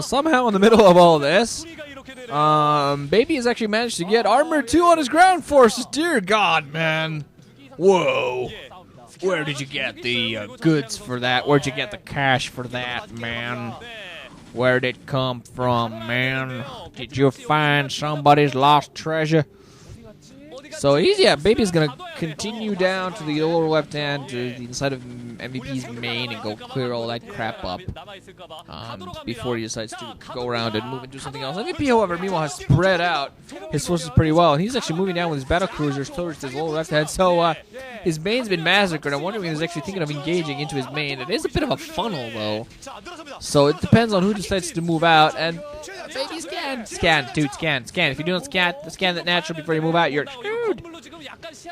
Somehow in the middle of all this, BaBy has actually managed to get armor 2 on his ground forces. Dear God, man. Whoa. Where did you get the goods for that? Where'd you get the cash for that, man? Where'd it come from, man? Did you find somebody's lost treasure? So BaBy's gonna continue down to the lower left hand to the inside of MVP's main and go clear all that crap up before he decides to go around and move and do something else. MVP, however, meanwhile has spread out his forces pretty well, and he's actually moving down with his battle cruisers towards his lower left hand. So his main's been massacred. I'm wondering if he's actually thinking of engaging into his main. It is a bit of a funnel though, so it depends on who decides to move out. And BaBy scan, dude, scan. If you don't scan that natural before you move out, you're screwed.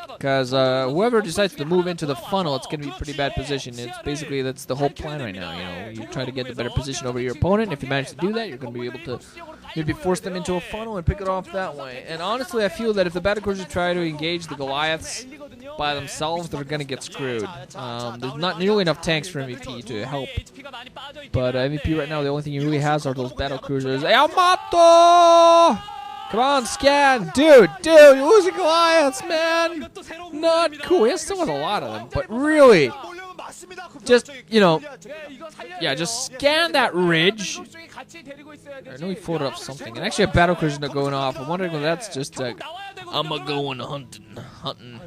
Because whoever decides to move into the funnel, it's going to be a pretty bad position. It's basically, that's the whole plan right now. You know, you try to get the better position over your opponent. If you manage to do that, you're going to be able to maybe force them into a funnel and pick it off that way. And honestly, I feel that if the battlecruisers try to engage the Goliaths by themselves, they're going to get screwed. There's not nearly enough tanks for MVP to help. But MVP right now, the only thing he really has are those battlecruisers. Yamato! Come on, scan! Dude, you're losing Goliaths, man! Not cool. He still has a lot of them, but really, just, you know, yeah, just scan that ridge. I know he floated up something. And actually a battlecruiser going off. I'm wondering if that's just I'm going hunting.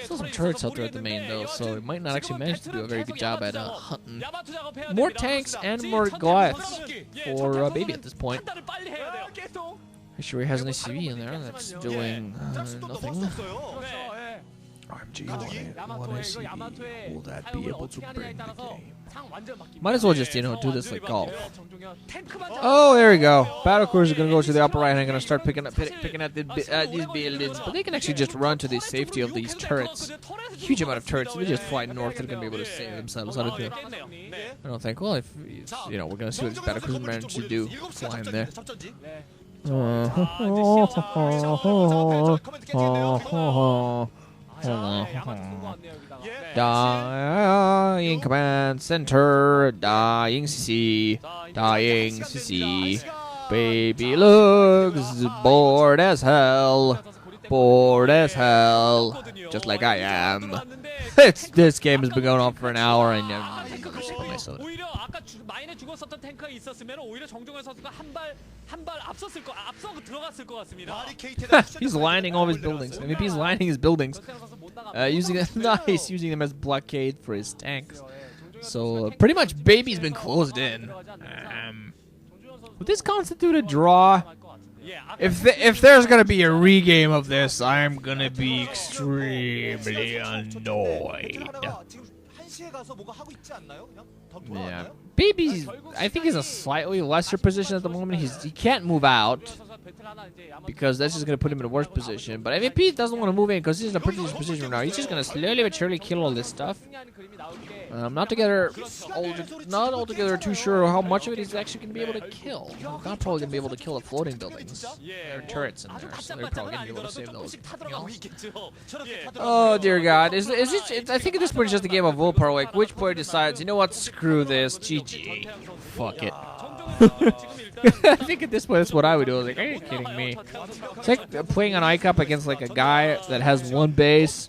Still some turrets out there at the main, though, so it might not actually manage to do a very good job at hunting more tanks and more Goliaths for BaBy at this point. Make sure he has an ACV in there that's doing nothing. RMG, one ACV. Will that be able to bring the game? Might as well just, you know, do this like golf. Oh, there we go. Battlecruisers are going to go to the upper right and going to start picking at these buildings. But they can actually just run to the safety of these turrets. Huge amount of turrets. If they just fly north, they're going to be able to save themselves out of here. I don't think. Well, if, you know, we're going to see what these battlecruisers manage to do flying there. Dying command center, dying CC. BaBy looks bored as hell. Just like I am. This game has been going on for an hour and I'm going to sleep on my soda. He's lining all his buildings. MVP's lining his buildings, using them as blockade for his tanks. So pretty much BaBy's been closed in. Would this constitute a draw? If there's gonna be a regame of this, I'm gonna be extremely annoyed. Yeah, BaBy, I think, is a slightly lesser position at the moment. He can't move out because that's just going to put him in a worse position. But MVP doesn't want to move in because he's in a pretty good position right now. He's just going to slowly but surely kill all this stuff. I'm not altogether too sure how much of it he's actually going to be able to kill. He's not probably going to be able to kill the floating buildings. There are turrets in there, so they're probably going to be able to save those. Oh dear God! Is it? I think at this point it's just a game of willpower. Like which player decides, you know what? Screw this. GG. Fuck it. I think at this point that's what I would do. I was like, are you kidding me? It's like playing on ICUP against like a guy that has one base.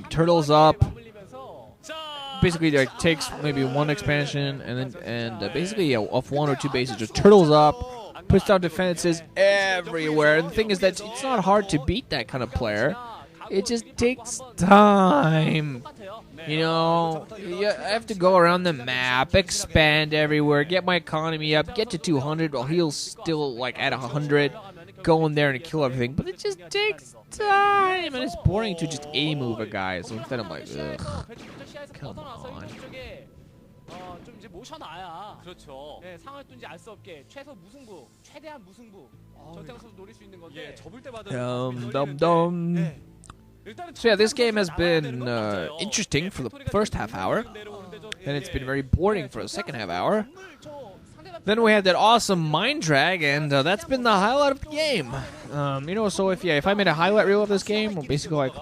Turtles up. Basically, like takes maybe one expansion and basically off one or two bases, just turtles up, puts down defenses everywhere. And the thing is that it's not hard to beat that kind of player. It just takes time. You know, I have to go around the map, expand everywhere, get my economy up, get to 200 while he's still like at 100, go in there and kill everything. But it just takes time, and it's boring to just A-move a guy. So instead I'm like, ugh, come on. So yeah, this game has been interesting for the first half hour, and it's been very boring for the second half hour. Then we had that awesome mind drag, and that's been the highlight of the game. You know, so if I made a highlight reel of this game, well, basically like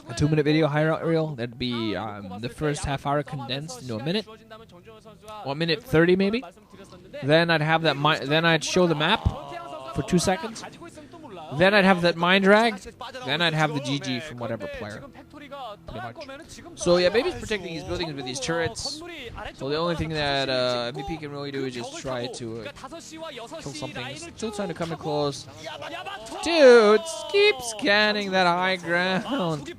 a 2-minute video highlight reel. That'd be the first half hour condensed into a minute, or a minute 30 maybe. Then I'd have that. Then I'd show the map for 2 seconds. Then I'd have that mind drag. Then I'd have the GG from whatever player. Pretty much. So yeah, BaBy's protecting his buildings with these turrets. So the only thing that MVP can really do is just try to kill something. Still trying to come in close. Dude, keep scanning that high ground.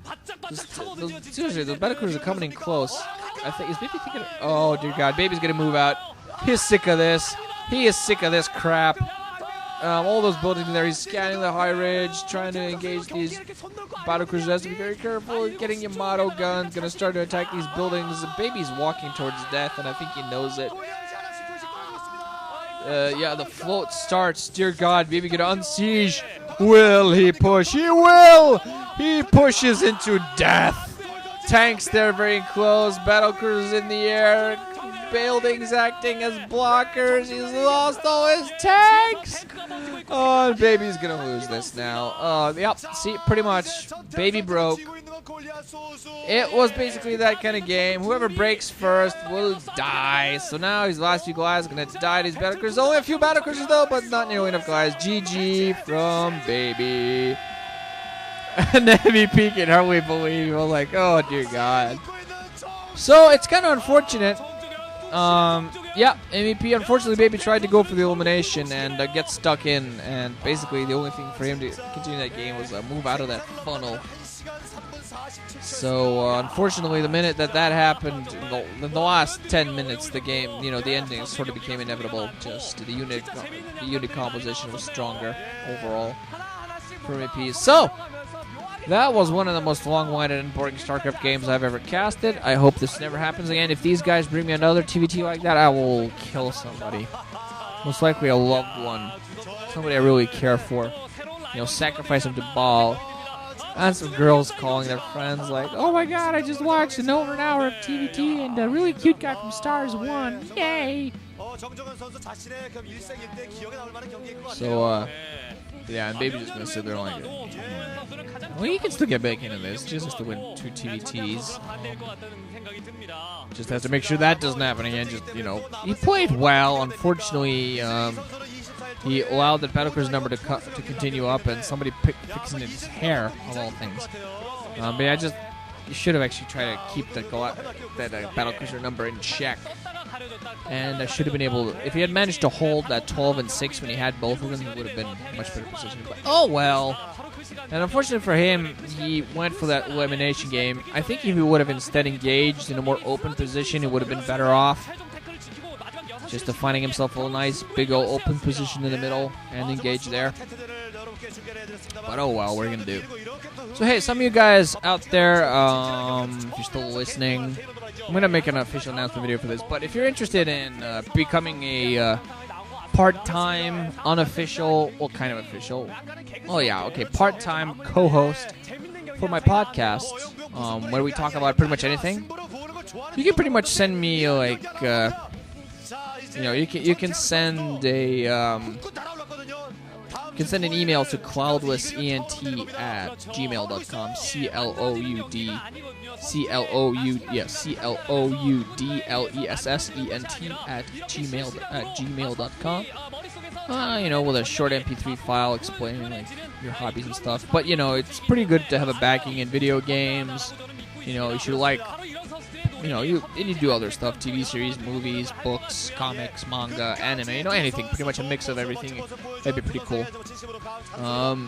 Seriously, those battlecruisers are coming in close. I think is BaBy thinking? Oh dear God, BaBy's gonna move out. He's sick of this. He is sick of this crap. All those buildings there, he's scanning the high ridge, trying to engage these battlecruisers. Has to be very careful. Getting Yamato guns, gonna start to attack these buildings. The BaBy's walking towards death, and I think he knows it. Yeah, the float starts. Dear God, BaBy gonna unsiege. Will he push? He will! He pushes into death. Tanks there very close. Battlecruisers in the air. Buildings acting as blockers. He's lost all his tanks. Oh, and BaBy's gonna lose this now. Yep. See, pretty much, BaBy broke. It was basically that kind of game. Whoever breaks first will die. So now his last few guys are gonna die to these battlecruisers. Only a few battlecruisers though, but not nearly enough guys. GG from BaBy. And MVP can hardly believe. We're like, oh dear God. So it's kind of unfortunate. Yeah, MVP, unfortunately, BaBy tried to go for the elimination and get stuck in, and basically the only thing for him to continue that game was move out of that funnel. So, unfortunately, the minute that happened, in the last 10 minutes, the game, the ending sort of became inevitable. Just the unit composition was stronger overall for MVP. So, that was one of the most long-winded and boring StarCraft games I've ever casted. I hope this never happens again. If these guys bring me another TVT like that, I will kill somebody. Most likely a loved one. Somebody I really care for. Sacrifice them to Baal. And some girls calling their friends like, oh my God, I just watched over an hour of TVT and a really cute guy from Stars won. Yay! So, yeah, and BaBy's just gonna sit there like, well, you can still get back into this. Just has to win 2 TVTs. Just has to make sure that doesn't happen again. Just, he played well. Unfortunately, he allowed the battlecruiser number to continue up, and somebody fixing his hair, of all things. But yeah, you should have actually tried to keep that battlecruiser number in check. And I should have been able to, if he had managed to hold that 12 and 6 when he had both of them, he would have been in a much better position. But oh well. And unfortunately for him, he went for that elimination game. I think if he would have instead engaged in a more open position, he would have been better off. Just finding himself a nice big old open position in the middle and engage there. But oh well, what are you gonna do? So hey, some of you guys out there, if you're still listening, I'm gonna make an official announcement video for this. But if you're interested in becoming a part-time, unofficial, well, kind of official, oh yeah, okay, part-time co-host for my podcast, where we talk about pretty much anything, you can pretty much send me like, you can send a you can send an email to cloudlessent@gmail.com. cloudlessent@gmail.com. With a short MP3 file explaining like your hobbies and stuff. But it's pretty good to have a backing in video games. You should like. You do other stuff, TV series, movies, books, comics, manga, anime, anything, pretty much a mix of everything. That'd be pretty cool.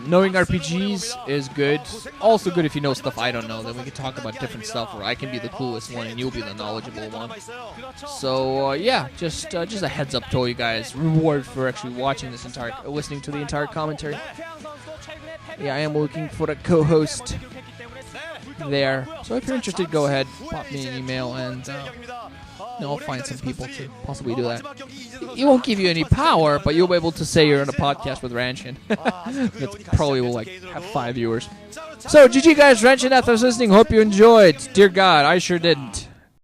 Knowing RPGs is good. Also good if you know stuff I don't know, then we can talk about different stuff where I can be the coolest one and you'll be the knowledgeable one. So, yeah, just a heads up to all you guys. Reward for actually watching this listening to the entire commentary. Yeah, I am looking for a co-host there. So if you're interested, go ahead, pop me an email, and I'll find some people to possibly do that. It won't give you any power, but you'll be able to say you're in a podcast with Ranshin. That probably will have 5 viewers. So GG guys, Ranshin, after listening, hope you enjoyed. Dear God, I sure didn't.